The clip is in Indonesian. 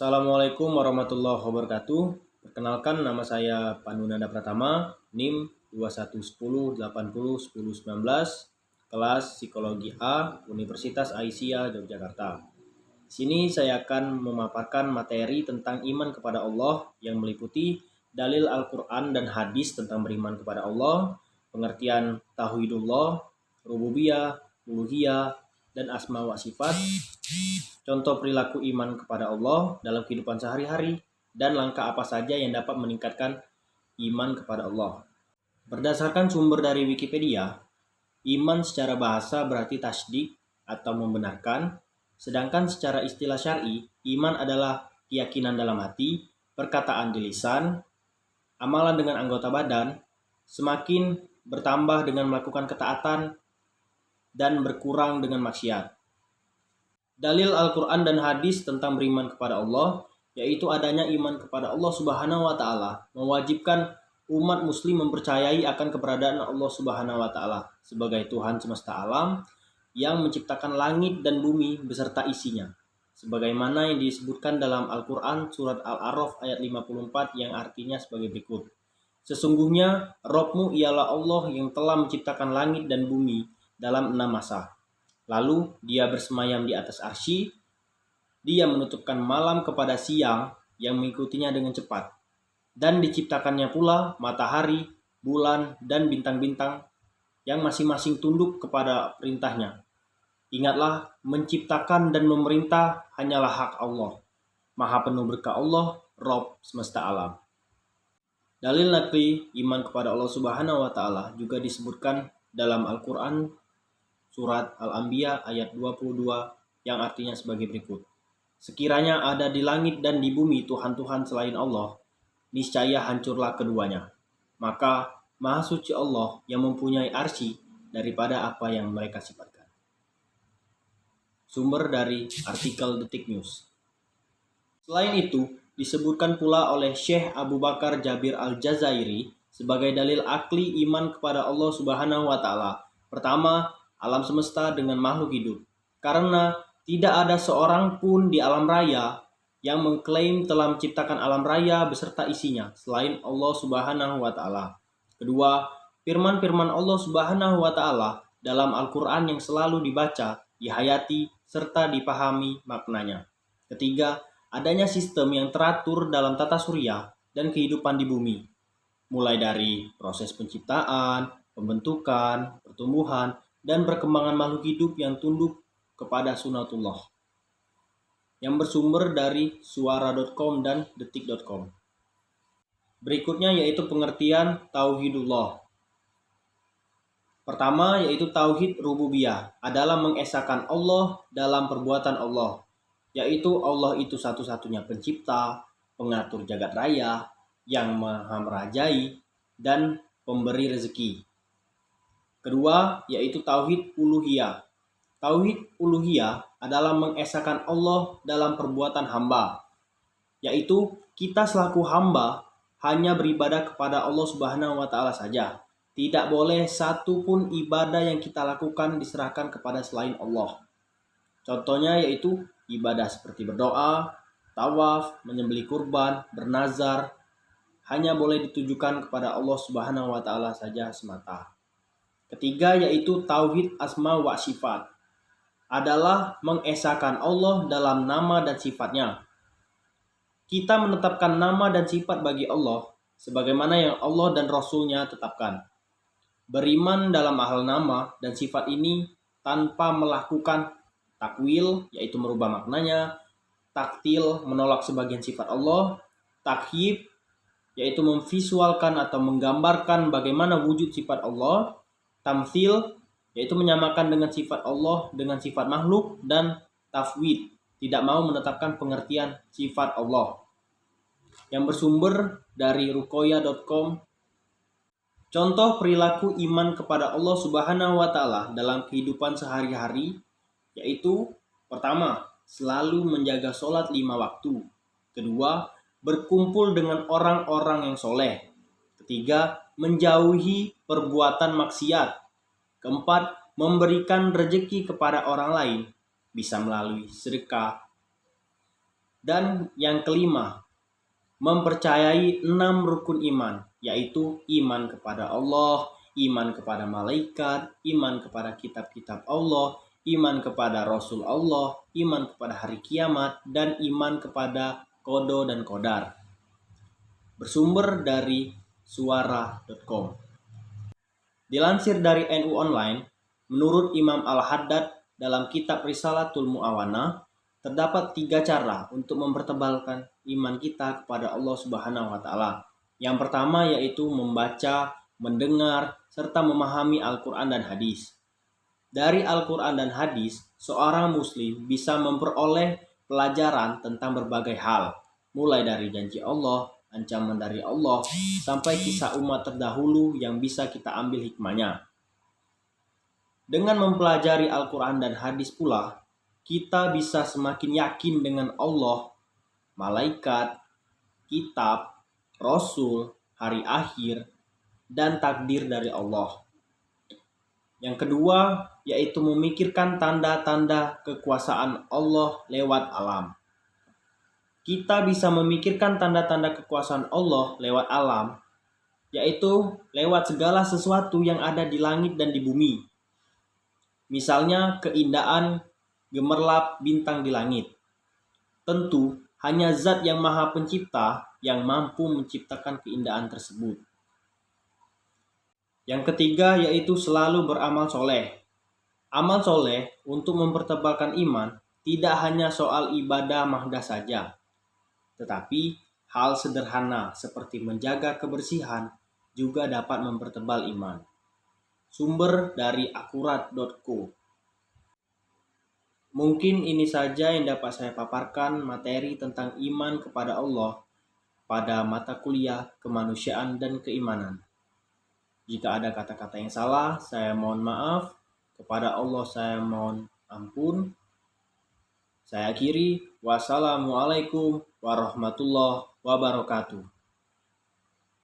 Assalamualaikum warahmatullahi wabarakatuh. Perkenalkan, nama saya Panunanda Pratama, NIM 2110801019, kelas Psikologi A, Universitas Aisyah Yogyakarta. Di sini saya akan memaparkan materi tentang iman kepada Allah yang meliputi dalil Al-Quran dan hadis tentang beriman kepada Allah, pengertian tauhidullah, rububiyah, uluhiyah, dan asma wa sifat, contoh perilaku iman kepada Allah dalam kehidupan sehari-hari, dan langkah apa saja yang dapat meningkatkan iman kepada Allah. Berdasarkan sumber dari Wikipedia, iman secara bahasa berarti tasdik atau membenarkan, sedangkan secara istilah syar'i, iman adalah keyakinan dalam hati, perkataan di lisan, amalan dengan anggota badan, semakin bertambah dengan melakukan ketaatan, dan berkurang dengan maksiat. Dalil Al-Quran dan hadis tentang beriman kepada Allah, yaitu adanya iman kepada Allah Subhanahu wa Ta'ala, mewajibkan umat Muslim mempercayai akan keberadaan Allah Subhanahu wa Ta'ala sebagai Tuhan semesta alam yang menciptakan langit dan bumi beserta isinya, sebagaimana yang disebutkan dalam Al-Quran surat Al-A'raf ayat 54 yang artinya sebagai berikut. Sesungguhnya Rabbmu ialah Allah yang telah menciptakan langit dan bumi dalam 6 masa. Lalu dia bersemayam di atas arsy, dia menutupkan malam kepada siang yang mengikutinya dengan cepat. Dan diciptakannya pula matahari, bulan, dan bintang-bintang yang masing-masing tunduk kepada perintahnya. Ingatlah, menciptakan dan memerintah hanyalah hak Allah. Maha penuh berkah Allah, Rabb semesta alam. Dalil nakli iman kepada Allah Subhanahu wa Ta'ala juga disebutkan dalam Al-Quran surat Al-Anbiya ayat 22 yang artinya sebagai berikut. Sekiranya ada di langit dan di bumi Tuhan-Tuhan selain Allah, niscaya hancurlah keduanya. Maka Maha Suci Allah yang mempunyai arsy daripada apa yang mereka sifatkan. Sumber dari artikel Detik News. Selain itu, disebutkan pula oleh Syekh Abu Bakar Jabir Al-Jazairi sebagai dalil akli iman kepada Allah Subhanahu wa Ta'ala. Pertama, alam semesta dengan makhluk hidup. Karena tidak ada seorang pun di alam raya yang mengklaim telah menciptakan alam raya beserta isinya selain Allah Subhanahu wa Ta'ala. Kedua, firman-firman Allah Subhanahu wa Ta'ala dalam Al-Quran yang selalu dibaca, dihayati, serta dipahami maknanya. Ketiga, adanya sistem yang teratur dalam tata surya dan kehidupan di bumi, mulai dari proses penciptaan, pembentukan, pertumbuhan, dan perkembangan makhluk hidup yang tunduk kepada sunatullah, yang bersumber dari suara.com dan detik.com. Berikutnya yaitu pengertian tauhidullah. Pertama yaitu tauhid rububiyah adalah mengesahkan Allah dalam perbuatan Allah, yaitu Allah itu satu-satunya pencipta, pengatur jagat raya, yang maha merajai, dan pemberi rezeki. Kedua, yaitu tauhid uluhiyah. Tauhid uluhiyah adalah mengesahkan Allah dalam perbuatan hamba, yaitu kita selaku hamba hanya beribadah kepada Allah Subhanahu wa Ta'ala saja. Tidak boleh satu pun ibadah yang kita lakukan diserahkan kepada selain Allah. Contohnya yaitu ibadah seperti berdoa, tawaf, menyembelih kurban, bernazar, hanya boleh ditujukan kepada Allah Subhanahu wa Ta'ala saja semata. Ketiga yaitu tauhid asma wa sifat, adalah mengesahkan Allah dalam nama dan sifatnya. Kita menetapkan nama dan sifat bagi Allah sebagaimana yang Allah dan Rasul-Nya tetapkan. Beriman dalam hal nama dan sifat ini tanpa melakukan takwil, yaitu merubah maknanya, taktil, menolak sebagian sifat Allah, takyib, yaitu memvisualkan atau menggambarkan bagaimana wujud sifat Allah, tamtsil, yaitu menyamakan dengan sifat Allah dengan sifat makhluk, dan tafwid, tidak mau menetapkan pengertian sifat Allah. Yang bersumber dari ruqoyah.com. Contoh perilaku iman kepada Allah Subhanahu wa Ta'ala dalam kehidupan sehari-hari, yaitu pertama, selalu menjaga sholat 5 waktu. Kedua, berkumpul dengan orang-orang yang soleh. Ketiga, menjauhi perbuatan maksiat. Keempat, memberikan rezeki kepada orang lain, bisa melalui sedekah. Dan yang kelima, mempercayai 6 rukun iman, yaitu iman kepada Allah, iman kepada malaikat, iman kepada kitab-kitab Allah, iman kepada Rasul Allah, iman kepada hari kiamat, dan iman kepada kodo dan kodar. Bersumber dari suara.com. Dilansir dari NU Online, menurut Imam Al-Haddad dalam kitab Risalatul Mu'awana, terdapat 3 cara untuk mempertebalkan iman kita kepada Allah Subhanahu wa Ta'ala. Yang pertama yaitu membaca, mendengar, serta memahami Al-Quran dan hadis. Dari Al-Quran dan hadis, seorang muslim bisa memperoleh pelajaran tentang berbagai hal, mulai dari janji Allah, ancaman dari Allah, sampai kisah umat terdahulu yang bisa kita ambil hikmahnya. Dengan mempelajari Al-Quran dan hadis pula, kita bisa semakin yakin dengan Allah, malaikat, kitab, Rasul, hari akhir, dan takdir dari Allah. Yang kedua, yaitu memikirkan tanda-tanda kekuasaan Allah lewat alam. Kita bisa memikirkan tanda-tanda kekuasaan Allah lewat alam, yaitu lewat segala sesuatu yang ada di langit dan di bumi. Misalnya keindahan gemerlap bintang di langit. Tentu, hanya Zat yang Maha Pencipta yang mampu menciptakan keindahan tersebut. Yang ketiga yaitu selalu beramal soleh. Amal soleh untuk mempertebalkan iman tidak hanya soal ibadah mahdah saja, tetapi hal sederhana seperti menjaga kebersihan juga dapat mempertebal iman. Sumber dari akurat.co. Mungkin ini saja yang dapat saya paparkan materi tentang iman kepada Allah pada mata kuliah kemanusiaan dan keimanan. Jika ada kata-kata yang salah, saya mohon maaf. Kepada Allah saya mohon ampun. Saya akhiri. Wassalamualaikum warahmatullahi wabarakatuh.